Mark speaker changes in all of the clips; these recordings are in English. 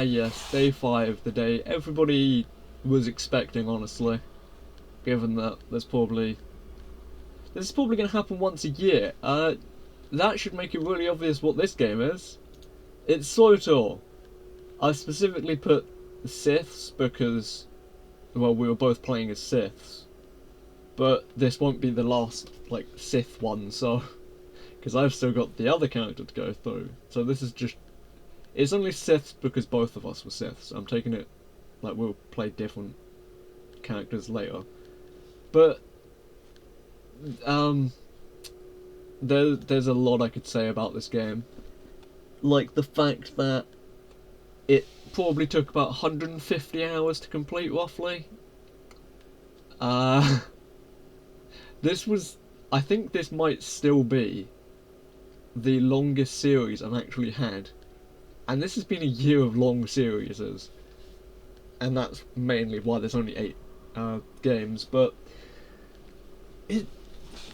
Speaker 1: yes, day 5, the day everybody was expecting, honestly. Given that this is probably going to happen once a year. That should make it really obvious what this game is. It's SWTOR. I specifically put Siths because, well, we were both playing as Siths. But this won't be the last, like, Sith one, so... Because I've still got the other character to go through. So this is just... It's only Siths because both of us were Siths. I'm taking it... Like, we'll play different characters later. But... There's a lot I could say about this game. Like, the fact that it probably took about 150 hours to complete, roughly. This was... I think this might still be the longest series I've actually had. And this has been a year of long series, and that's mainly why there's only 8 games, but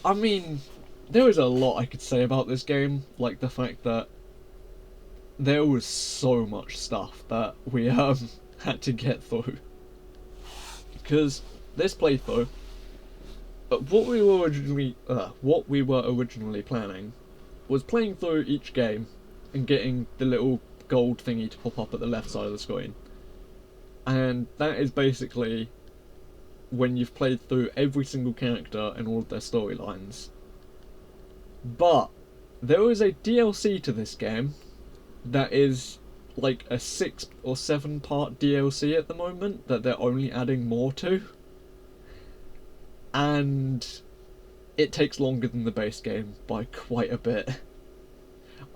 Speaker 1: I mean, there is a lot I could say about this game, like the fact that there was so much stuff that we had to get through. Because this playthrough, what we were originally planning was playing through each game and getting the little gold thingy to pop up at the left side of the screen. And that is basically when you've played through every single character and all of their storylines. But there is a DLC to this game that is like a 6 or 7 part DLC at the moment that they're only adding more to. And it takes longer than the base game by quite a bit.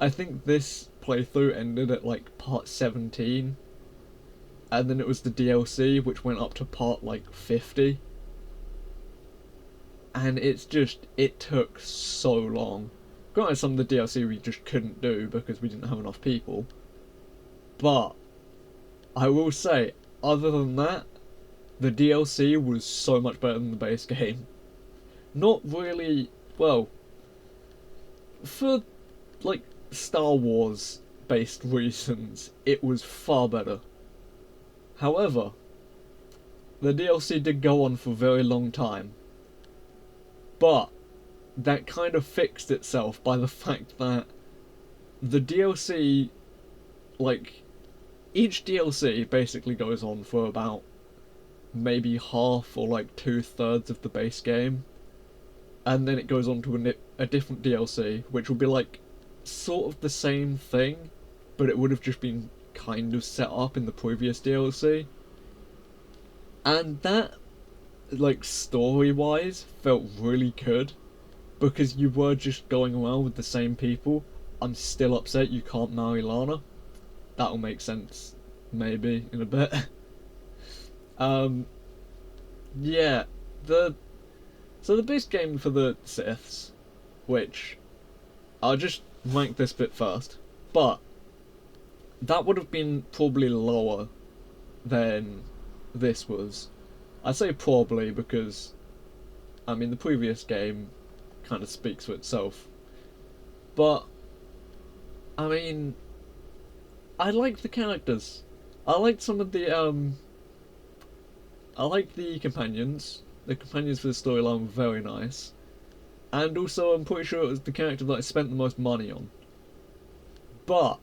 Speaker 1: I think this playthrough ended at like part 17, and then it was the DLC which went up to part like 50. And it's just, it took so long. Granted, some of the DLC we just couldn't do because we didn't have enough people. But I will say, other than that, the DLC was so much better than the base game. Not really, well, for like Star Wars based reasons, it was far better. However, the DLC did go on for a very long time, but that kind of fixed itself by the fact that the DLC, like, each DLC basically goes on for about maybe half or like 2/3 of the base game, and then it goes on to a different DLC, which will be like sort of the same thing, but it would have just been kind of set up in the previous DLC. And that, like, story-wise, felt really good, because you were just going around with the same people. I'm still upset you can't marry Lana. That'll make sense, maybe, in a bit. Yeah, so the base game for the Siths, which I'll just rank this bit first, but that would have been probably lower than this was. I say probably because, I mean, the previous game kind of speaks for itself. But, I mean, I liked the characters. I liked some of the, I liked the companions. The companions for the storyline were very nice. And also, I'm pretty sure it was the character that I spent the most money on. But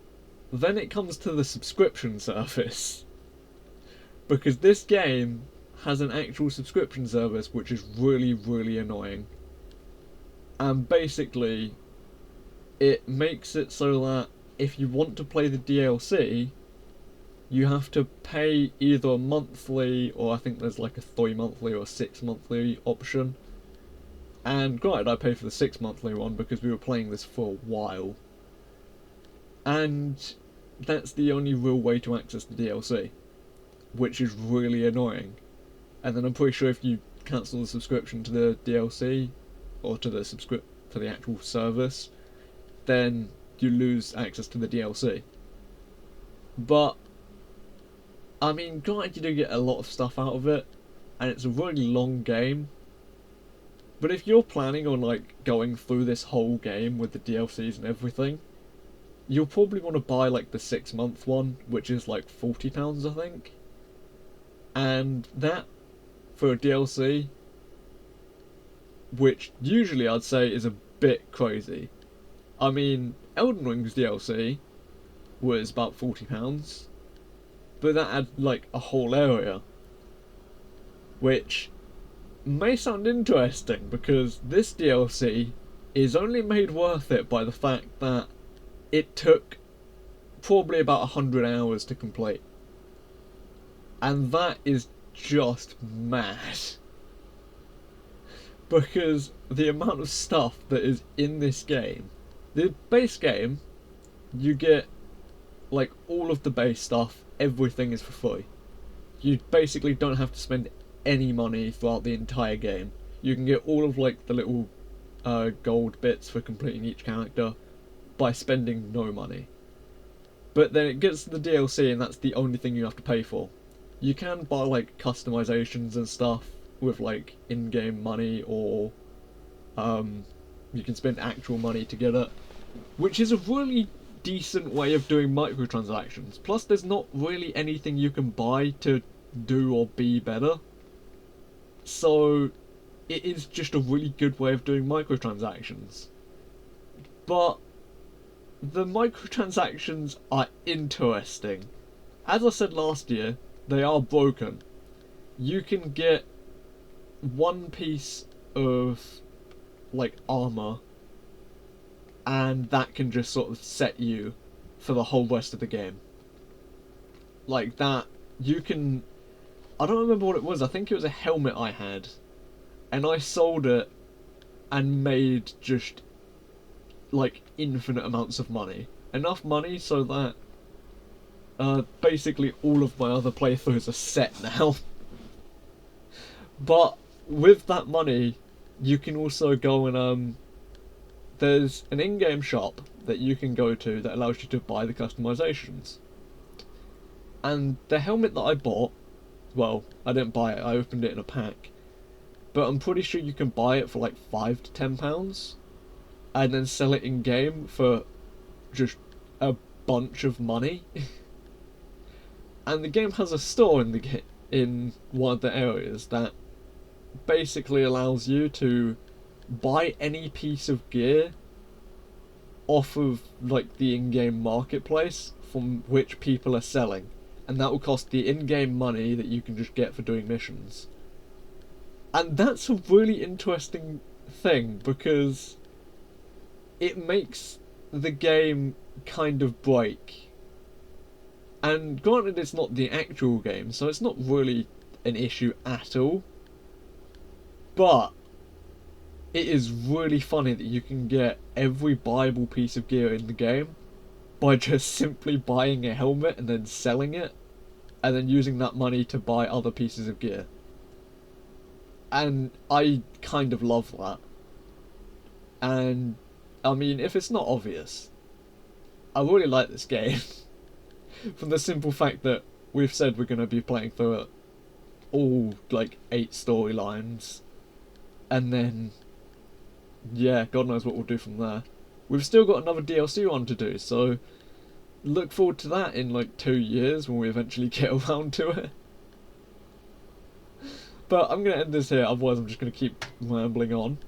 Speaker 1: then it comes to the subscription service. Because this game has an actual subscription service which is really, really annoying. And basically, it makes it so that if you want to play the DLC, you have to pay either a monthly, or I think there's like a 3 monthly or 6 monthly option. And granted, I paid for the 6 monthly one because we were playing this for a while. And that's the only real way to access the DLC, which is really annoying. And then I'm pretty sure if you cancel the subscription to the DLC, or to the actual service, then you lose access to the DLC. But, I mean, granted you do get a lot of stuff out of it, and it's a really long game, but if you're planning on, like, going through this whole game with the DLCs and everything, you'll probably want to buy like the 6 month one, which is like £40, I think. And that for a DLC, which usually I'd say is a bit crazy. I mean, Elden Ring's DLC was about £40, but that had like a whole area, which may sound interesting because this DLC is only made worth it by the fact that it took probably about 100 hours to complete. And that is just mad. Because the amount of stuff that is in this game, the base game, you get like all of the base stuff, everything is for free. You basically don't have to spend any money throughout the entire game. You can get all of like the little gold bits for completing each character by spending no money. But then it gets to the DLC and that's the only thing you have to pay for. You can buy like customizations and stuff with like in-game money, or you can spend actual money to get it, which is a really decent way of doing microtransactions. Plus there's not really anything you can buy to do or be better. So it is just a really good way of doing microtransactions. But the microtransactions are interesting. As I said last year, they are broken. You can get one piece of like armor, and that can just sort of set you for the whole rest of the game. Like that, you can... I don't remember what it was, I think it was a helmet I had, and I sold it and made just like infinite amounts of money. Enough money so that basically all of my other playthroughs are set now. But with that money, you can also go and there's an in-game shop that you can go to that allows you to buy the customizations. And the helmet that I bought, well, I didn't buy it, I opened it in a pack, but I'm pretty sure you can buy it for like £5 to £10 and then sell it in game for just a bunch of money. And the game has a store in one of the areas that basically allows you to buy any piece of gear off of like the in-game marketplace from which people are selling, and that will cost the in-game money that you can just get for doing missions. And that's a really interesting thing because it makes the game kind of break. And granted, it's not the actual game, so it's not really an issue at all. But it is really funny that you can get every buyable piece of gear in the game by just simply buying a helmet and then selling it, and then using that money to buy other pieces of gear. And I kind of love that. And I mean, if it's not obvious, I really like this game. From the simple fact that we've said we're going to be playing through it all like 8 storylines, and then yeah, God knows what we'll do from there. We've still got another DLC one to do, so look forward to that in like 2 years when we eventually get around to it. But I'm going to end this here, otherwise I'm just going to keep rambling on.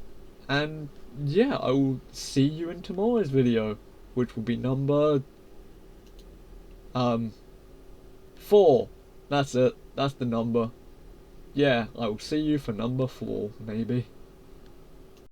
Speaker 1: And yeah, I will see you in tomorrow's video, which will be number 4. That's it. That's the number. Yeah, I will see you for number 4, maybe.